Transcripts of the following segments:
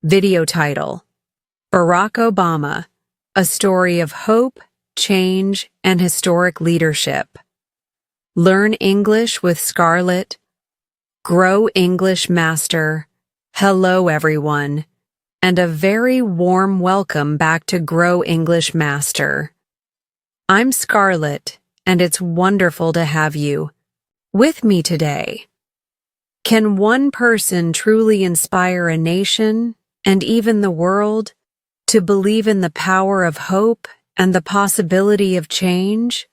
Video title: Barack Obama, a story of hope, change, and historic leadership. Learn English with Scarlett. Grow English Master. Hello, everyone, and a very warm welcome back to Grow English Master. I'm Scarlett, and it's wonderful to have you with me today. Can one person truly inspire a nation, and even the world, to believe in the power of hope and the possibility of change?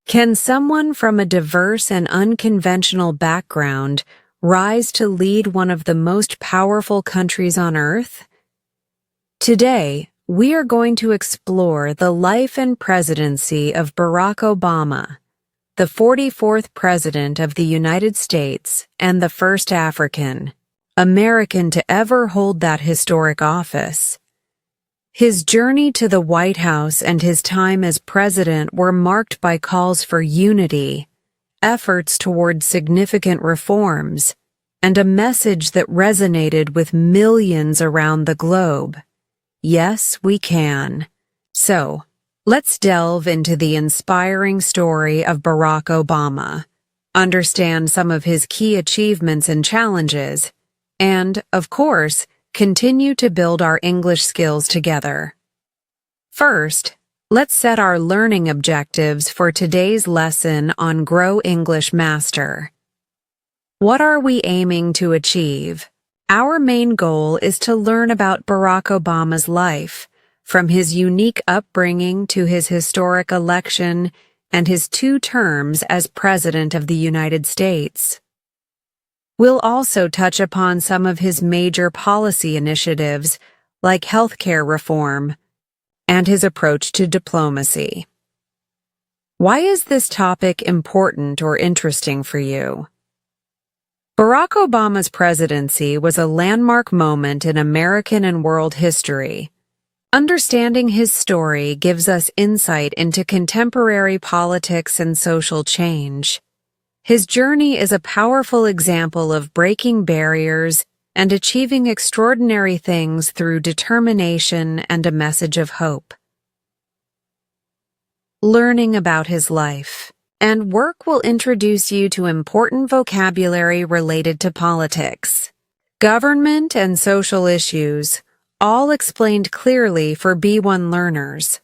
Can someone from a diverse and unconventional background rise to lead one of the most powerful countries on earth? Today, we are going to explore the life and presidency of Barack Obama, the 44th President of the United States and the first African American to ever hold that historic office. His journey to the White House and his time as president were marked by calls for unity, efforts toward significant reforms, and a message that resonated with millions around the globe. Yes, we can. So, let's delve into the inspiring story of Barack Obama, understand some of his key achievements and challenges, and, of course, continue to build our English skills together. First, let's set our learning objectives for today's lesson on Grow English Master. What are we aiming to achieve? Our main goal is to learn about Barack Obama's life, from his unique upbringing to his historic election and his 2 terms as President of the United States. We'll also touch upon some of his major policy initiatives, like healthcare reform, and his approach to diplomacy. Why is this topic important or interesting for you? Barack Obama's presidency was a landmark moment in American and world history. Understanding his story gives us insight into contemporary politics and social change. His journey is a powerful example of breaking barriers and achieving extraordinary things through determination and a message of hope. Learning about his life and work will introduce you to important vocabulary related to politics, government, and social issues, all explained clearly for B1 learners.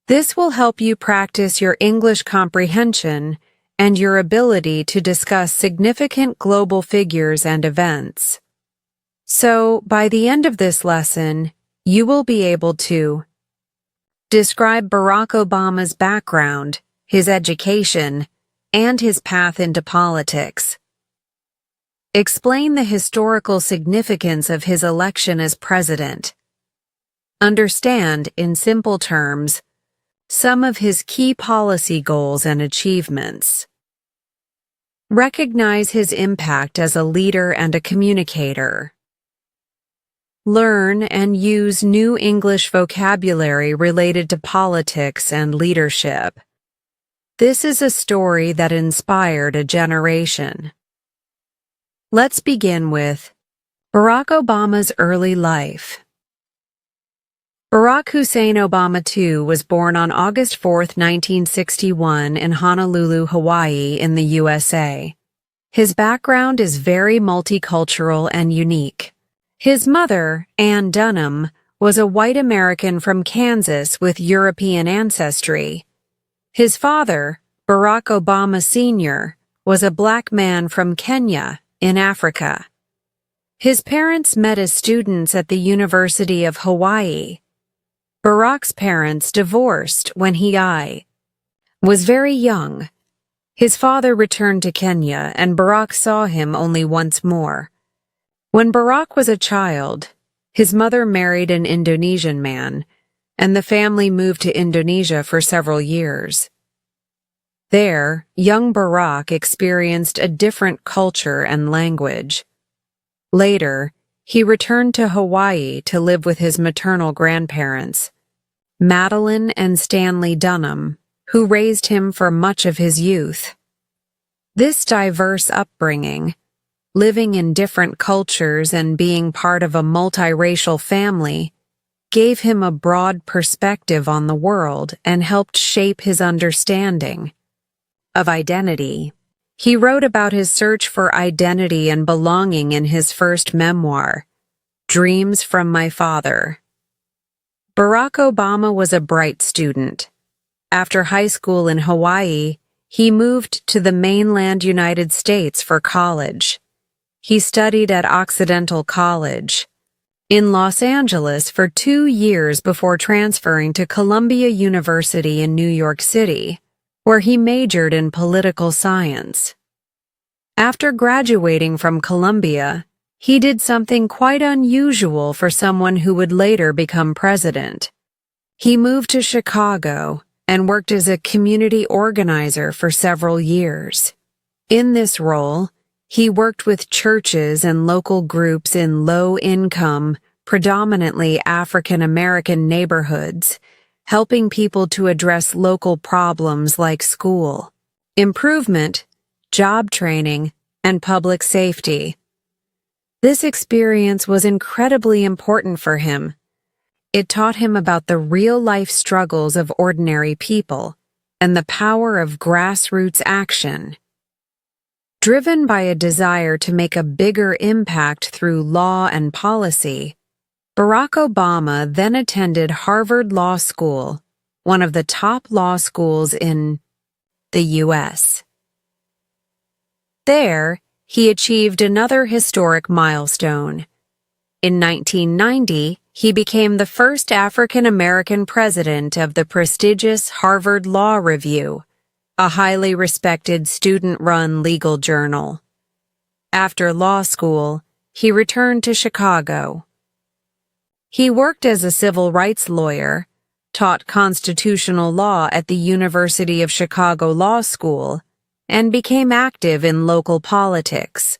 This will help you practice your English comprehension and your ability to discuss significant global figures and events. So, by the end of this lesson, you will be able to describe Barack Obama's background, his education, and his path into politics. Explain the historical significance of his election as president. Understand, in simple terms, some of his key policy goals and achievements. Recognize his impact as a leader and a communicator. Learn and use new English vocabulary related to politics and leadership. This is a story that inspired a generation. Let's begin with Barack Obama's early life. Barack Hussein Obama II was born on August 4, 1961 in Honolulu, Hawaii in the USA. His background is very multicultural and unique. His mother, Ann Dunham, was a white American from Kansas with European ancestry. His father, Barack Obama Sr., was a black man from Kenya, in Africa. His parents met as students at the University of Hawaii. Barack's parents divorced when he was very young. His father returned to Kenya, and Barack saw him only once more. When Barack was a child, his mother married an Indonesian man, and the family moved to Indonesia for several years. There, young Barack experienced a different culture and language. Later, he returned to Hawaii to live with his maternal grandparents, Madeline and Stanley Dunham, who raised him for much of his youth. This diverse upbringing, Living in different cultures and being part of a multiracial family gave him a broad perspective on the world and helped shape his understanding of identity. He wrote about his search for identity and belonging in his first memoir, Dreams from My Father. Barack Obama was a bright student. After high school in Hawaii, he moved to the mainland United States for college. He studied at Occidental College in Los Angeles for 2 years before transferring to Columbia University in New York City, where he majored in political science. After graduating from Columbia, he did something quite unusual for someone who would later become president. He moved to Chicago and worked as a community organizer for several years. In this role, he worked with churches and local groups in low-income, predominantly African American neighborhoods, helping people to address local problems like school improvement, job training, and public safety. This experience was incredibly important for him. It taught him about the real-life struggles of ordinary people and the power of grassroots action. Driven by a desire to make a bigger impact through law and policy, Barack Obama then attended Harvard Law School, one of the top law schools in the U.S. There, he achieved another historic milestone. In 1990, he became the first African-American president of the prestigious Harvard Law Review, a highly respected student-run legal journal. After law school, he returned to Chicago. He worked as a civil rights lawyer, taught constitutional law at the University of Chicago Law School, and became active in local politics.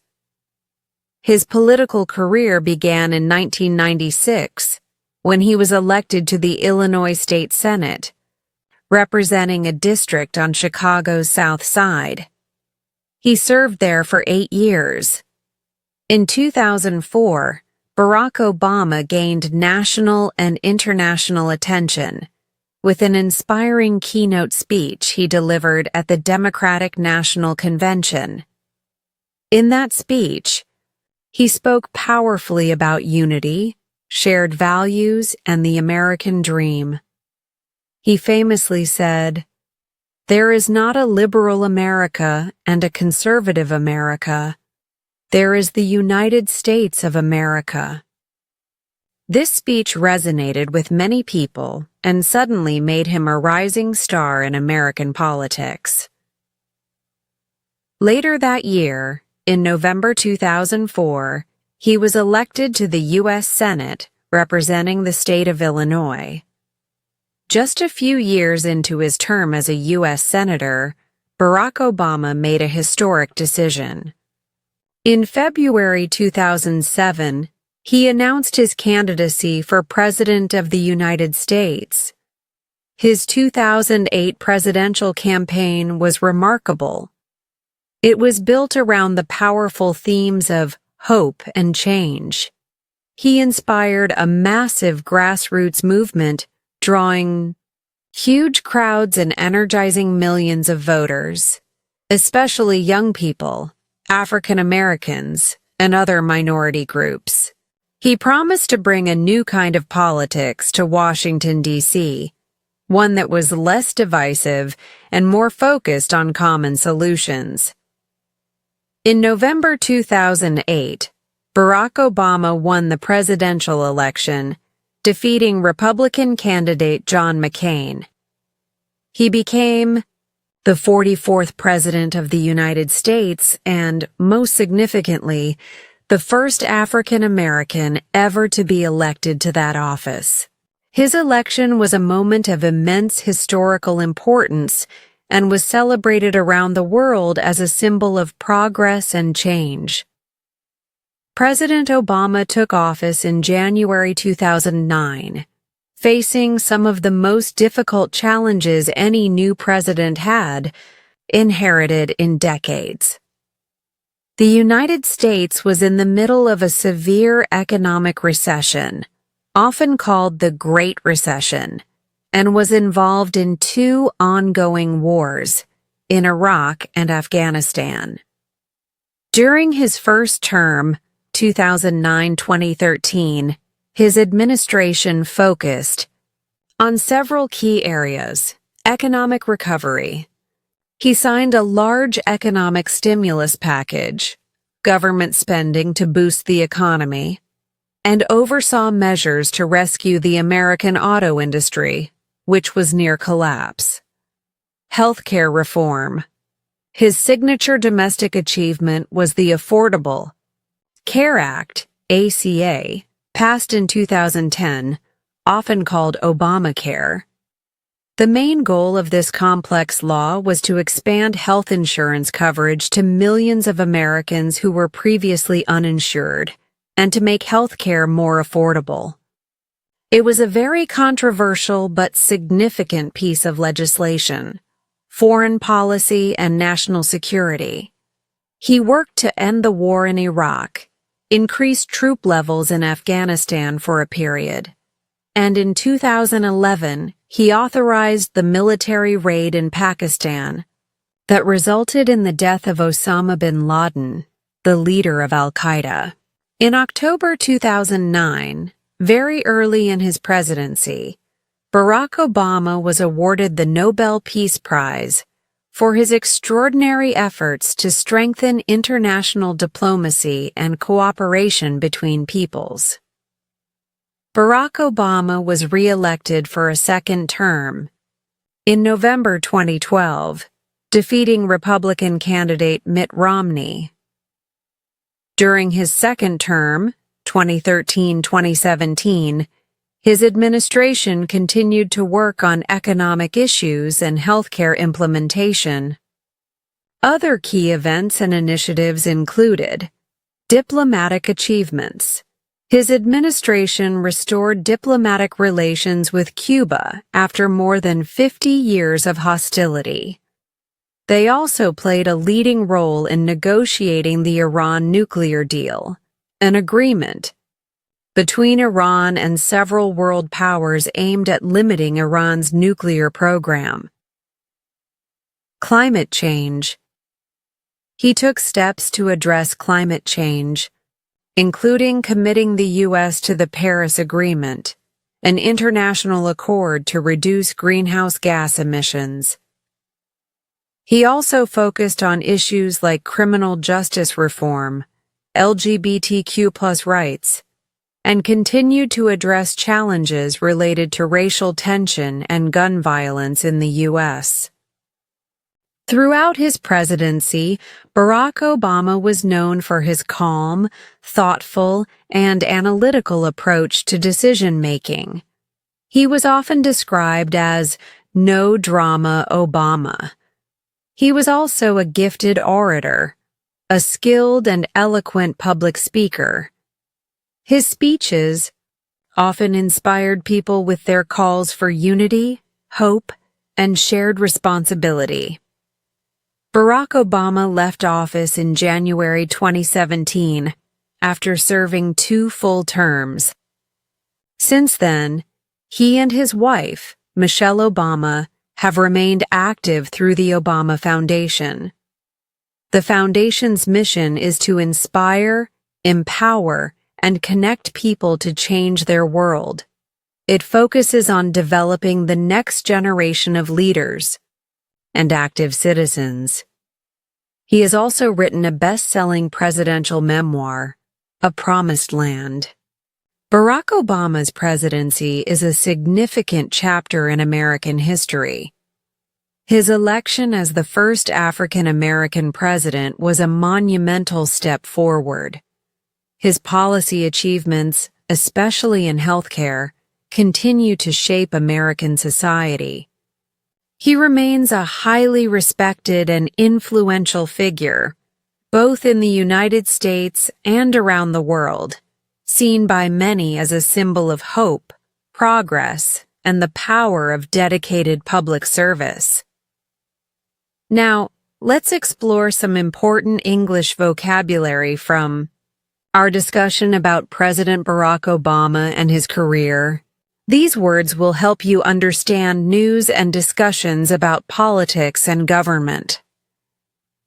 His political career began in 1996, when he was elected to the Illinois State Senate, representing a district on Chicago's South Side. He served there for 8 years. In 2004, Barack Obama gained national and international attention with an inspiring keynote speech he delivered at the Democratic National Convention. In that speech, he spoke powerfully about unity, shared values, and the American dream. He famously said, "There is not a liberal America and a conservative America. There is the United States of America." This speech resonated with many people and suddenly made him a rising star in American politics. Later that year, in November 2004, he was elected to the U.S. Senate, representing the state of Illinois. Just a few years into his term as a U.S. Senator, Barack Obama made a historic decision. In February 2007, he announced his candidacy for President of the United States. His 2008 presidential campaign was remarkable. It was built around the powerful themes of hope and change. He inspired a massive grassroots movement, drawing huge crowds and energizing millions of voters, especially young people, African Americans, and other minority groups. He promised to bring a new kind of politics to Washington, D.C., one that was less divisive and more focused on common solutions. In November 2008, Barack Obama won the presidential election, defeating Republican candidate John McCain. He became the 44th President of the United States and, most significantly, the first African American ever to be elected to that office. His election was a moment of immense historical importance and was celebrated around the world as a symbol of progress and change. President Obama took office in January 2009, facing some of the most difficult challenges any new president had inherited in decades. The United States was in the middle of a severe economic recession, often called the Great Recession, and was involved in two ongoing wars in Iraq and Afghanistan. During his first term, 2009-2013, his administration focused on several key areas. Economic recovery. He signed a large economic stimulus package, government spending to boost the economy, and oversaw measures to rescue the American auto industry, which was near collapse. Healthcare reform. His signature domestic achievement was the Affordable Care Act, ACA, passed in 2010, often called Obamacare. The main goal of this complex law was to expand health insurance coverage to millions of Americans who were previously uninsured, and to make health care more affordable. It was a very controversial but significant piece of legislation. Foreign policy and national security. He worked to end the war in Iraq, increased troop levels in Afghanistan for a period, and in 2011, he authorized the military raid in Pakistan that resulted in the death of Osama bin Laden, the leader of al-Qaeda. In October 2009, very early in his presidency, Barack Obama was awarded the Nobel Peace Prize for his extraordinary efforts to strengthen international diplomacy and cooperation between peoples. Barack Obama was re-elected for a second term in November 2012, defeating Republican candidate Mitt Romney. During his second term, 2013-2017, his administration continued to work on economic issues and healthcare implementation. Other key events and initiatives included diplomatic achievements. His administration restored diplomatic relations with Cuba after more than 50 years of hostility. They also played a leading role in negotiating the Iran nuclear deal, an agreement between Iran and several world powers aimed at limiting Iran's nuclear program. Climate change. He took steps to address climate change, including committing the U.S. to the Paris Agreement, an international accord to reduce greenhouse gas emissions. He also focused on issues like criminal justice reform, LGBTQ+ rights, and continued to address challenges related to racial tension and gun violence in the U.S. Throughout his presidency, Barack Obama was known for his calm, thoughtful, and analytical approach to decision-making. He was often described as no-drama Obama. He was also a gifted orator, a skilled and eloquent public speaker. His speeches often inspired people with their calls for unity, hope, and shared responsibility. Barack Obama left office in January 2017 after serving 2 full terms. Since then, he and his wife, Michelle Obama, have remained active through the Obama Foundation. The Foundation's mission is to inspire, empower, and connect people to change their world. It focuses on developing the next generation of leaders and active citizens. He has also written a best-selling presidential memoir, A Promised Land. Barack Obama's presidency is a significant chapter in American history. His election as the first African-American president was a monumental step forward. His policy achievements, especially in healthcare, continue to shape American society. He remains a highly respected and influential figure, both in the United States and around the world, seen by many as a symbol of hope, progress, and the power of dedicated public service. Now, let's explore some important English vocabulary from our discussion about President Barack Obama and his career. These words will help you understand news and discussions about politics and government.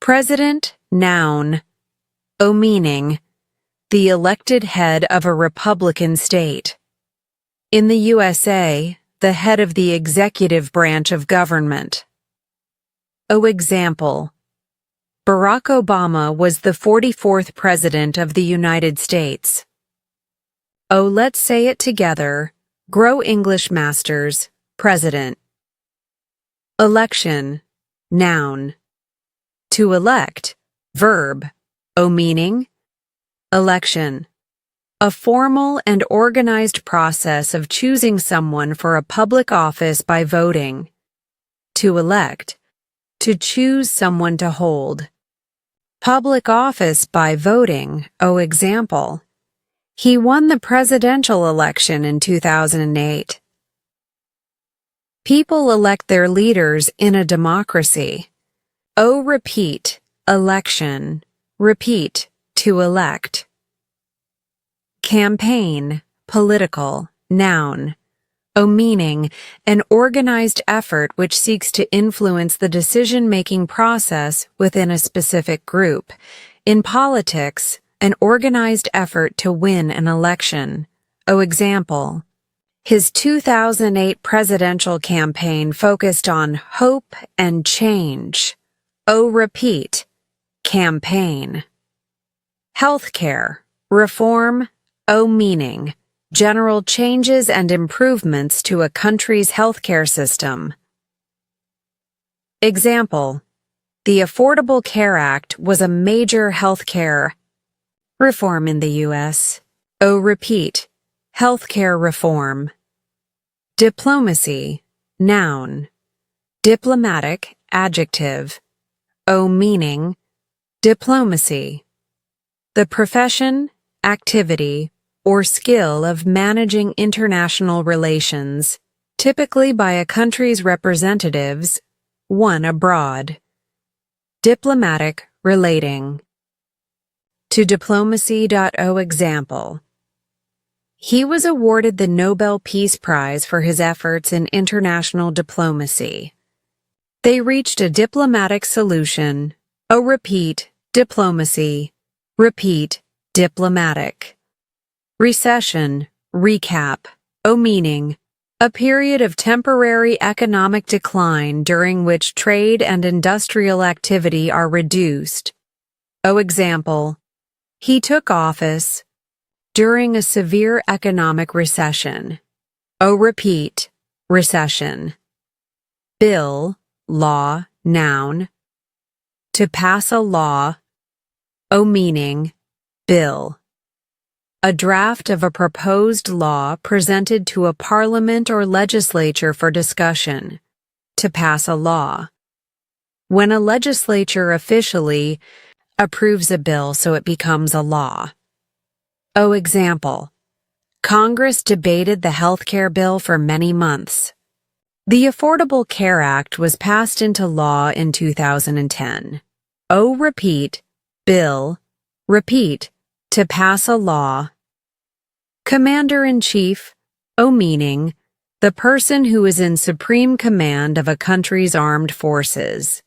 President, noun. Meaning, the elected head of a Republican state. In the USA, the head of the executive branch of government. Example. Barack Obama was the 44th President of the United States. Let's say it together. Grow English Masters, President. Election, noun. To elect, verb. Meaning, election. A formal and organized process of choosing someone for a public office by voting. To elect, to choose someone to hold. Public office by voting. Example. He won the presidential election in 2008. People elect their leaders in a democracy. Repeat, election. Repeat, to elect. Campaign, political, noun. Meaning, an organized effort which seeks to influence the decision-making process within a specific group. In politics, an organized effort to win an election. Example. His 2008 presidential campaign focused on hope and change. Repeat, campaign. Healthcare, reform. Meaning, general changes and improvements to a country's healthcare system. Example. The Affordable Care Act was a major healthcare reform in the U.S. Repeat, healthcare reform. Diplomacy, noun. Diplomatic, adjective. Meaning, diplomacy. The profession, activity, or skill of managing international relations, typically by a country's representatives, one abroad. Diplomatic, relating. To diplomacy. Example. He was awarded the Nobel Peace Prize for his efforts in international diplomacy. They reached a diplomatic solution. Repeat, diplomacy. Repeat, diplomatic. Recession, recap. Meaning, a period of temporary economic decline during which trade and industrial activity are reduced. Example. He took office during a severe economic recession. Repeat, recession. Bill, law, noun. To pass a law. Meaning, bill. A draft of a proposed law presented to a parliament or legislature for discussion. To pass a law. When a legislature officially approves a bill so it becomes a law. Example. Congress debated the healthcare bill for many months. The Affordable Care Act was passed into law in 2010. Repeat, bill. Repeat, to pass a law. Commander-in-chief. Meaning, the person who is in supreme command of a country's armed forces.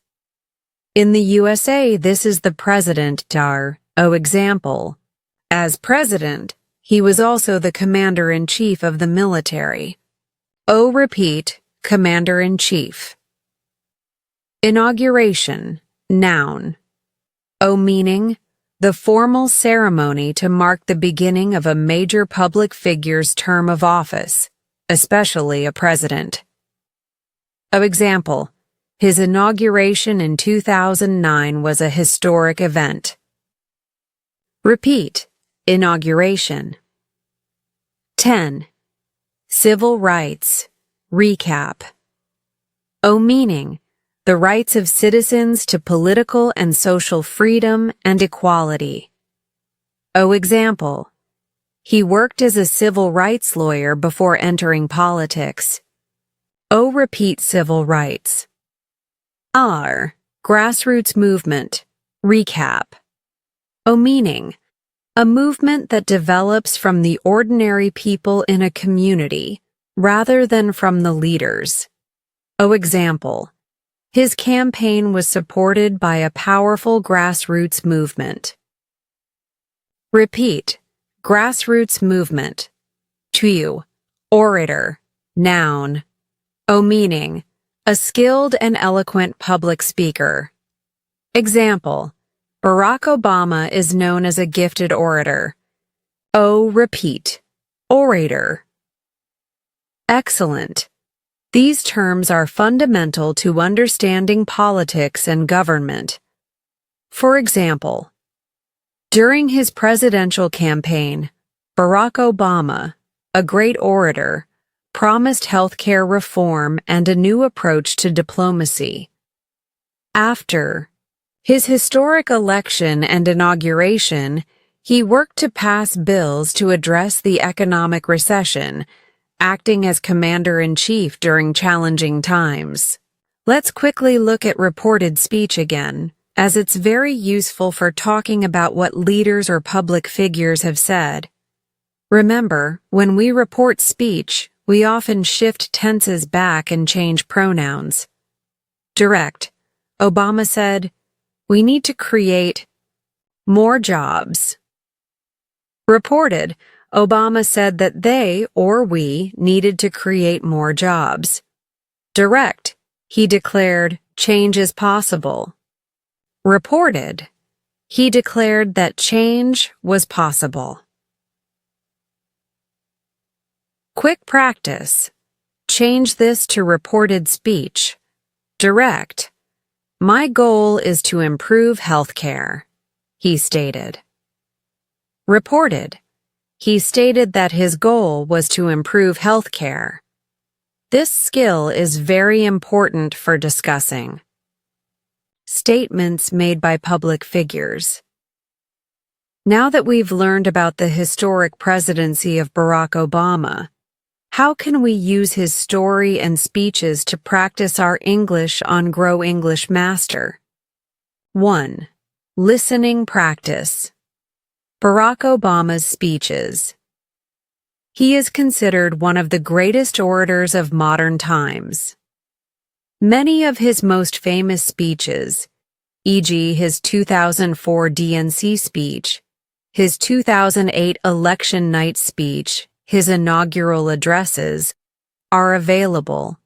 In the USA, this is the president. Example. As president, he was also the commander-in-chief of the military. Repeat, commander-in-chief. Inauguration, noun. Meaning, the formal ceremony to mark the beginning of a major public figure's term of office, especially a president. Example. His inauguration in 2009 was a historic event. Repeat, inauguration. 10. Civil rights, recap. Meaning, the rights of citizens to political and social freedom and equality. Example. He worked as a civil rights lawyer before entering politics. Repeat, civil rights. Grassroots movement. Recap. O meaning. A movement that develops from the ordinary people in a community, rather than from the leaders. O example. His campaign was supported by a powerful grassroots movement. Repeat. Grassroots movement. Tu. Orator. Noun. O meaning. A skilled and eloquent public speaker. Example. Barack Obama is known as a gifted orator. O repeat. Orator. Excellent. These terms are fundamental to understanding politics and government. For example, during his presidential campaign, Barack Obama, a great orator, promised healthcare reform and a new approach to diplomacy. After his historic election and inauguration, he worked to pass bills to address the economic recession, acting as commander-in-chief during challenging times. Let's quickly look at reported speech again, as it's very useful for talking about what leaders or public figures have said. Remember, when we report speech, we often shift tenses back and change pronouns. Direct. Obama said, "We need to create more jobs." Reported. Obama said that they, or we, needed to create more jobs. Direct. He declared, change is possible. Reported. He declared that change was possible. Quick practice. Change this to reported speech. Direct. My goal is to improve healthcare, he stated. Reported. He stated that his goal was to improve healthcare. This skill is very important for discussing. Statements made by public figures. Now that we've learned about the historic presidency of Barack Obama, how can we use his story and speeches to practice our English on Grow English Master? 1. Listening practice. Barack Obama's speeches. He is considered one of the greatest orators of modern times. Many of his most famous speeches, e.g. his 2004 DNC speech, his 2008 election night speech, his inaugural addresses, are available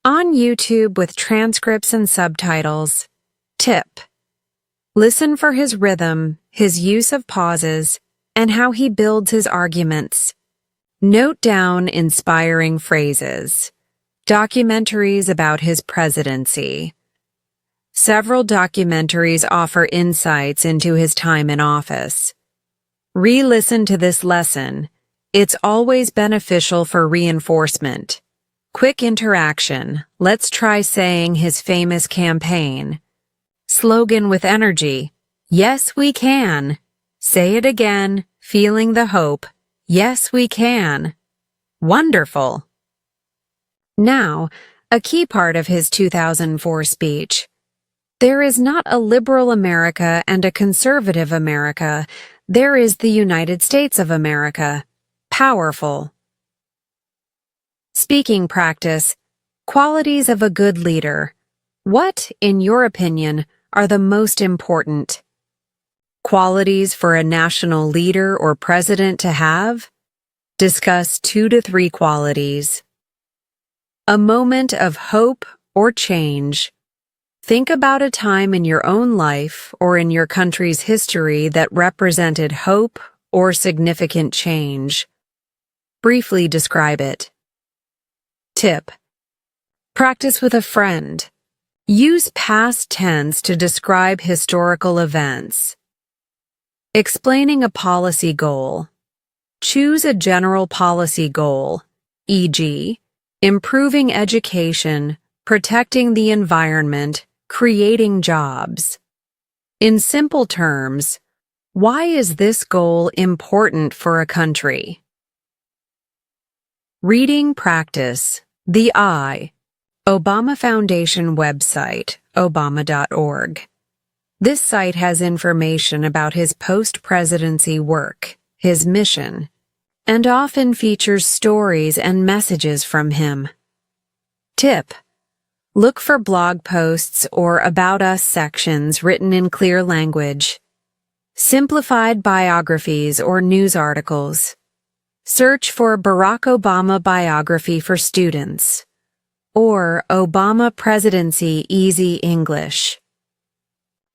on YouTube with transcripts and subtitles. Tip. Listen for his rhythm, his use of pauses, and how he builds his arguments. Note down inspiring phrases. Documentaries about his presidency. Several documentaries offer insights into his time in office. Re-listen to this lesson. It's always beneficial for reinforcement. Quick interaction. Let's try saying his famous campaign. Slogan with energy. Yes, we can. Say it again, feeling the hope. Yes, we can. Wonderful. Now, a key part of his 2004 speech. There is not a liberal America and a conservative America. There is the United States of America. Powerful. Speaking practice. Qualities of a good leader. What, in your opinion, are the most important qualities for a national leader or president to have? Discuss 2 to 3 qualities. A moment of hope or change. Think about a time in your own life or in your country's history that represented hope or significant change. Briefly describe it. Tip. Practice with a friend. Use past tense to describe historical events. Explaining a policy goal. Choose a general policy goal, e.g., improving education, protecting the environment, creating jobs. In simple terms, why is this goal important for a country? Reading practice. The I. Obama Foundation website, obama.org. This site has information about his post-presidency work, his mission, and often features stories and messages from him. Tip: look for blog posts or About Us sections written in clear language. Simplified biographies or news articles. Search for Barack Obama biography for students or Obama Presidency Easy English.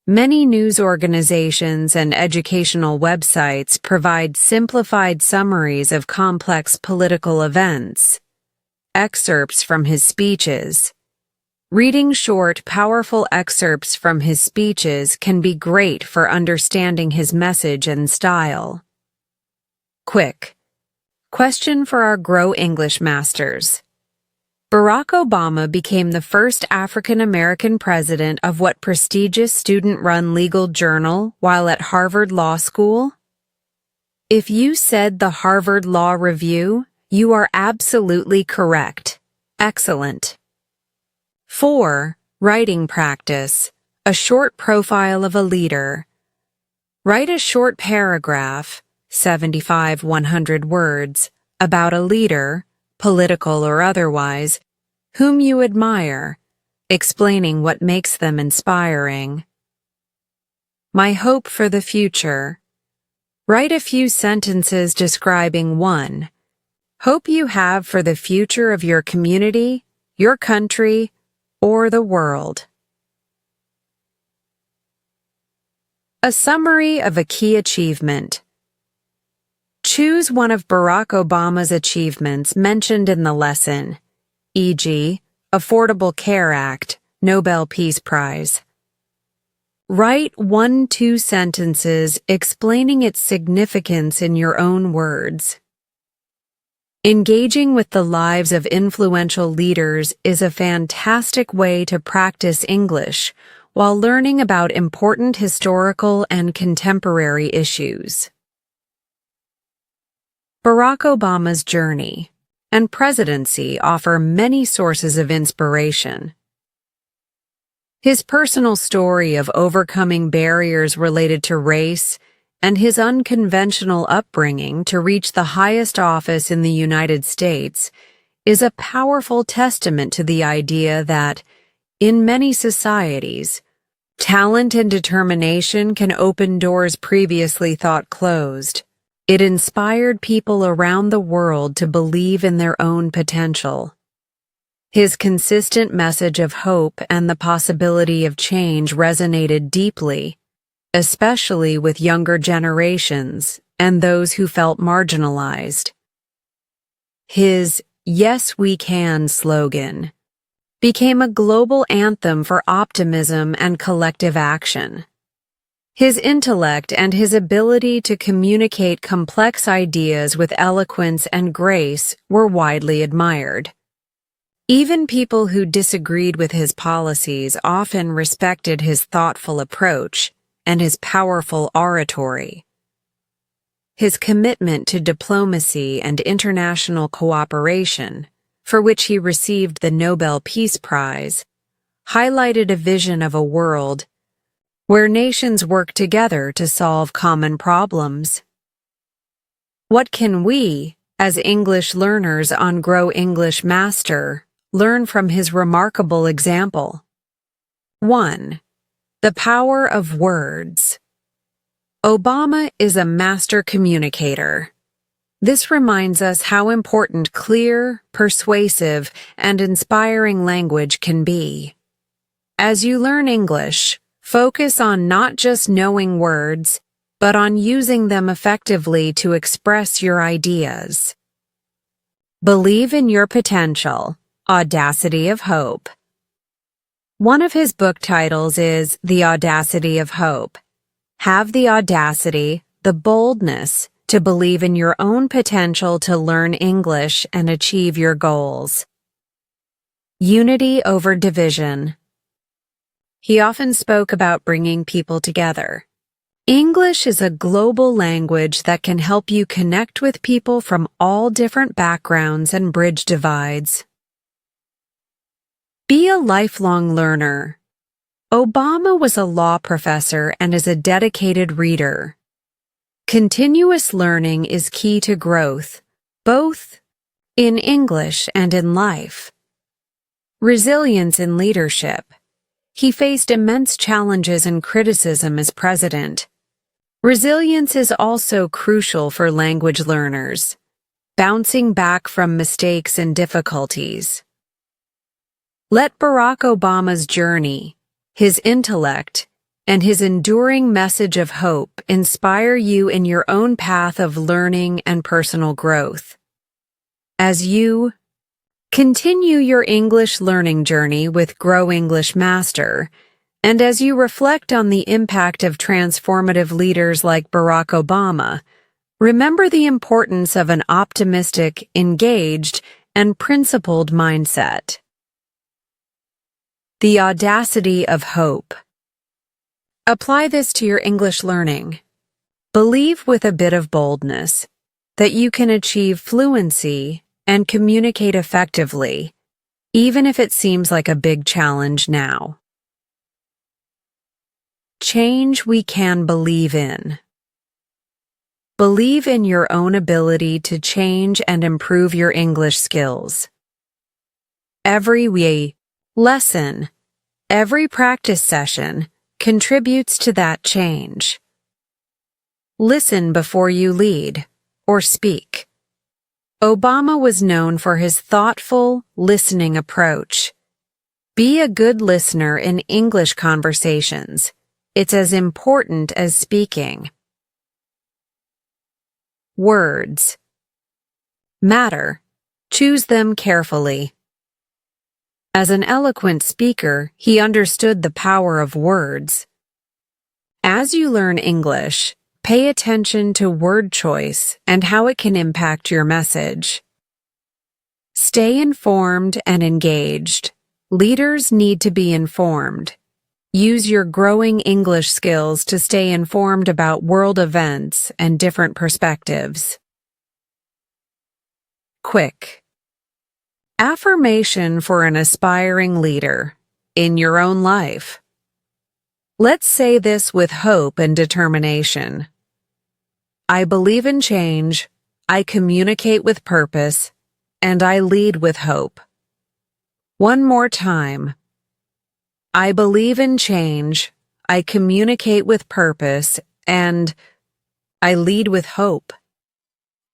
Many news organizations and educational websites provide simplified summaries of complex political events, excerpts from his speeches. Reading short, powerful excerpts from his speeches can be great for understanding his message and style. Quick question for our Grow English Masters. Barack Obama became the first African American president of what prestigious student-run legal journal while at Harvard Law School? If you said the Harvard Law Review, you are absolutely correct. Excellent. 4. Writing practice. A short profile of a leader. Write a short paragraph, 75-100 words, about a leader, political or otherwise, whom you admire, explaining what makes them inspiring. My hope for the future. Write a few sentences describing one hope you have for the future of your community, your country, or the world. A summary of a key achievement. Choose one of Barack Obama's achievements mentioned in the lesson, e.g., Affordable Care Act, Nobel Peace Prize. Write 1-2 sentences explaining its significance in your own words. Engaging with the lives of influential leaders is a fantastic way to practice English while learning about important historical and contemporary issues. Barack Obama's journey and presidency offer many sources of inspiration. His personal story of overcoming barriers related to race and his unconventional upbringing to reach the highest office in the United States is a powerful testament to the idea that, in many societies, talent and determination can open doors previously thought closed. It inspired people around the world to believe in their own potential. His consistent message of hope and the possibility of change resonated deeply, especially with younger generations and those who felt marginalized. His "Yes, We Can" slogan became a global anthem for optimism and collective action. His intellect and his ability to communicate complex ideas with eloquence and grace were widely admired. Even people who disagreed with his policies often respected his thoughtful approach and his powerful oratory. His commitment to diplomacy and international cooperation, for which he received the Nobel Peace Prize, highlighted a vision of a world where nations work together to solve common problems. What can we, as English learners on Grow English Master, learn from his remarkable example? 1. The power of words. Obama is a master communicator. This reminds us how important clear, persuasive, and inspiring language can be. As you learn English, focus on not just knowing words, but on using them effectively to express your ideas. Believe in your potential. Audacity of Hope. One of his book titles is The Audacity of Hope. Have the audacity, the boldness, to believe in your own potential to learn English and achieve your goals. Unity over division. He often spoke about bringing people together. English is a global language that can help you connect with people from all different backgrounds and bridge divides. Be a lifelong learner. Obama was a law professor and is a dedicated reader. Continuous learning is key to growth, both in English and in life. Resilience in leadership. He faced immense challenges and criticism as president. Resilience is also crucial for language learners, bouncing back from mistakes and difficulties. Let Barack Obama's journey, his intellect, and his enduring message of hope inspire you in your own path of learning and personal growth. As you continue your English learning journey with Grow English Master, and as you reflect on the impact of transformative leaders like Barack Obama, remember the importance of an optimistic, engaged, and principled mindset. The audacity of hope. Apply this to your English learning. Believe with a bit of boldness that you can achieve fluency and communicate effectively, even if it seems like a big challenge now. Change we can believe in. Believe in your own ability to change and improve your English skills. Every lesson, every practice session contributes to that change. Listen before you lead or speak. Obama was known for his thoughtful, listening approach. Be a good listener in English conversations. It's as important as speaking. Words matter. Choose them carefully. As an eloquent speaker, he understood the power of words. As you learn English, pay attention to word choice and how it can impact your message. Stay informed and engaged. Leaders need to be informed. Use your growing English skills to stay informed about world events and different perspectives. Quick affirmation for an aspiring leader in your own life. Let's say this with hope and determination. I believe in change, I communicate with purpose, and I lead with hope. One more time. I believe in change, I communicate with purpose, and I lead with hope.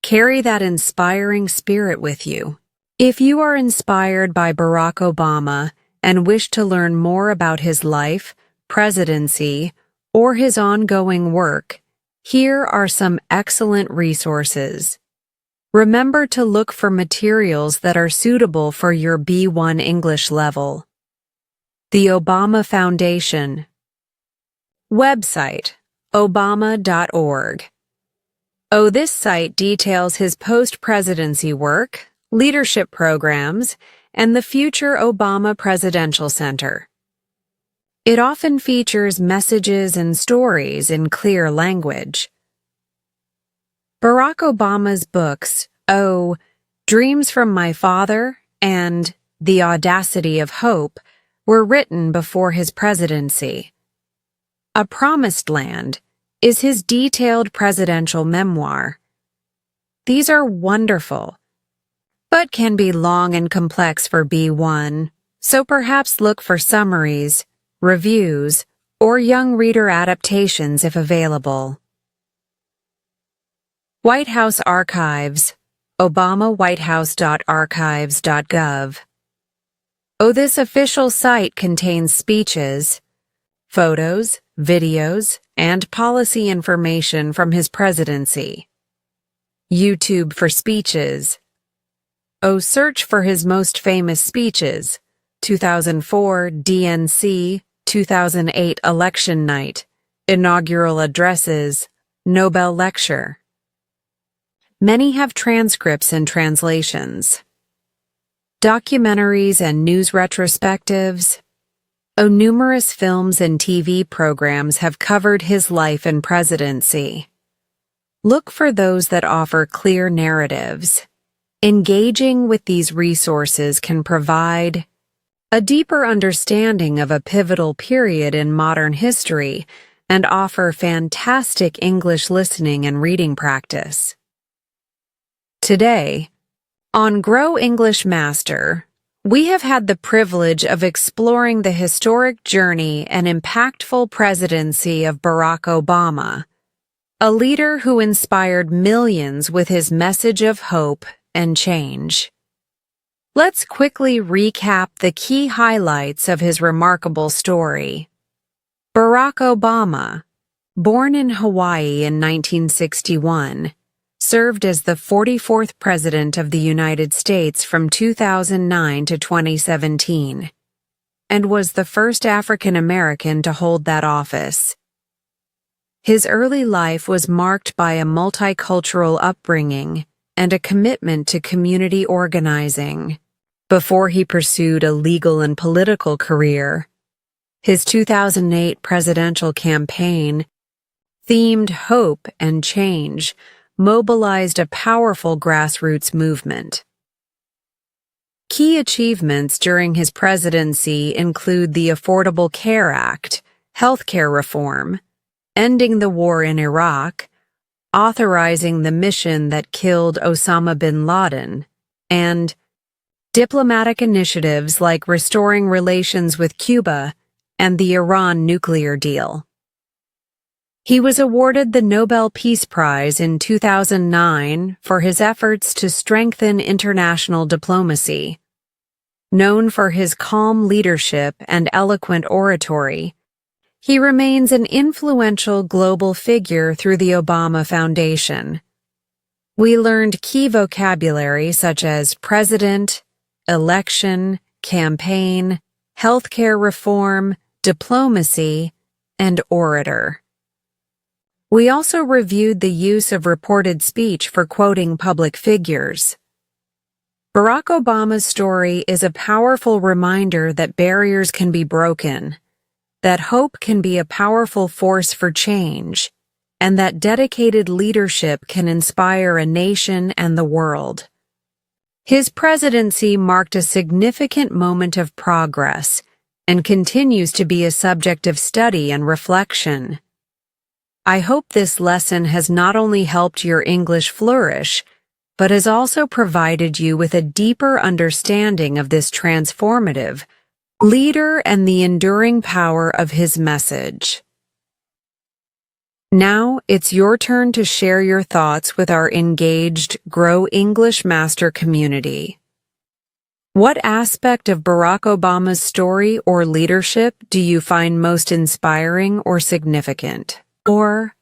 Carry that inspiring spirit with you. If you are inspired by Barack Obama and wish to learn more about his life, presidency, or his ongoing work, here are some excellent resources. Remember to look for materials that are suitable for your B1 English level. The Obama Foundation. Website, obama.org. This site details his post-presidency work, leadership programs, and the future Obama Presidential Center. It often features messages and stories in clear language. Barack Obama's books, Dreams from My Father and The Audacity of Hope, were written before his presidency. A Promised Land is his detailed presidential memoir. These are wonderful, but can be long and complex for B1, so perhaps look for summaries, reviews, or young reader adaptations if available. White House Archives, obamawhitehouse.archives.gov. This official site contains speeches, photos, videos, and policy information from his presidency. YouTube for speeches. Search for his most famous speeches, 2004 DNC, 2008 election night, inaugural addresses, Nobel lecture. Many have transcripts and translations. Documentaries and news retrospectives. Numerous films and TV programs have covered his life and presidency. Look for those that offer clear narratives. Engaging with these resources can provide a deeper understanding of a pivotal period in modern history, and offer fantastic English listening and reading practice. Today, on Grow English Master, we have had the privilege of exploring the historic journey and impactful presidency of Barack Obama, a leader who inspired millions with his message of hope and change. Let's quickly recap the key highlights of his remarkable story. Barack Obama, born in Hawaii in 1961, served as the 44th President of the United States from 2009 to 2017, and was the first African American to hold that office. His early life was marked by a multicultural upbringing and a commitment to community organizing. Before he pursued a legal and political career, his 2008 presidential campaign, themed Hope and Change, mobilized a powerful grassroots movement. Key achievements during his presidency include the Affordable Care Act, healthcare reform, ending the war in Iraq, authorizing the mission that killed Osama bin Laden, and diplomatic initiatives like restoring relations with Cuba and the Iran nuclear deal. He was awarded the Nobel Peace Prize in 2009 for his efforts to strengthen international diplomacy. Known for his calm leadership and eloquent oratory, he remains an influential global figure through the Obama Foundation. We learned key vocabulary such as president, election, campaign, healthcare reform, diplomacy, and orator. We also reviewed the use of reported speech for quoting public figures. Barack Obama's story is a powerful reminder that barriers can be broken, that hope can be a powerful force for change, and that dedicated leadership can inspire a nation and the world. His presidency marked a significant moment of progress and continues to be a subject of study and reflection. I hope this lesson has not only helped your English flourish, but has also provided you with a deeper understanding of this transformative leader and the enduring power of his message. Now it's your turn to share your thoughts with our engaged Grow English Master community. What aspect of Barack Obama's story or leadership do you find most inspiring or significant? Or,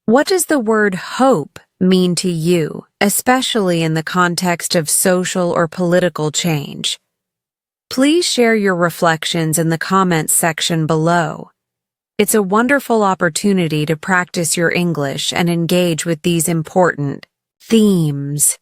what does the word hope mean to you, especially in the context of social or political change? Please share your reflections in the comments section below. It's a wonderful opportunity to practice your English and engage with these important themes.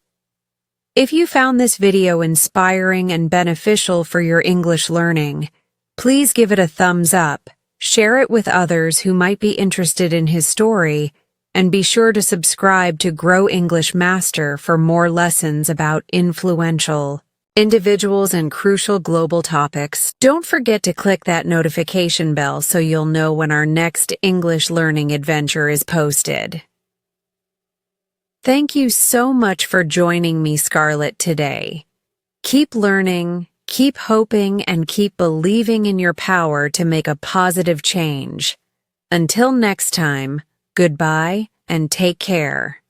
If you found this video inspiring and beneficial for your English learning, please give it a thumbs up, share it with others who might be interested in his story, and be sure to subscribe to Grow English Master for more lessons about influential individuals and crucial global topics. Don't forget to click that notification bell so you'll know when our next English learning adventure is posted. Thank you so much for joining me, Scarlett, today. Keep learning, keep hoping, and keep believing in your power to make a positive change. Until next time, goodbye and take care.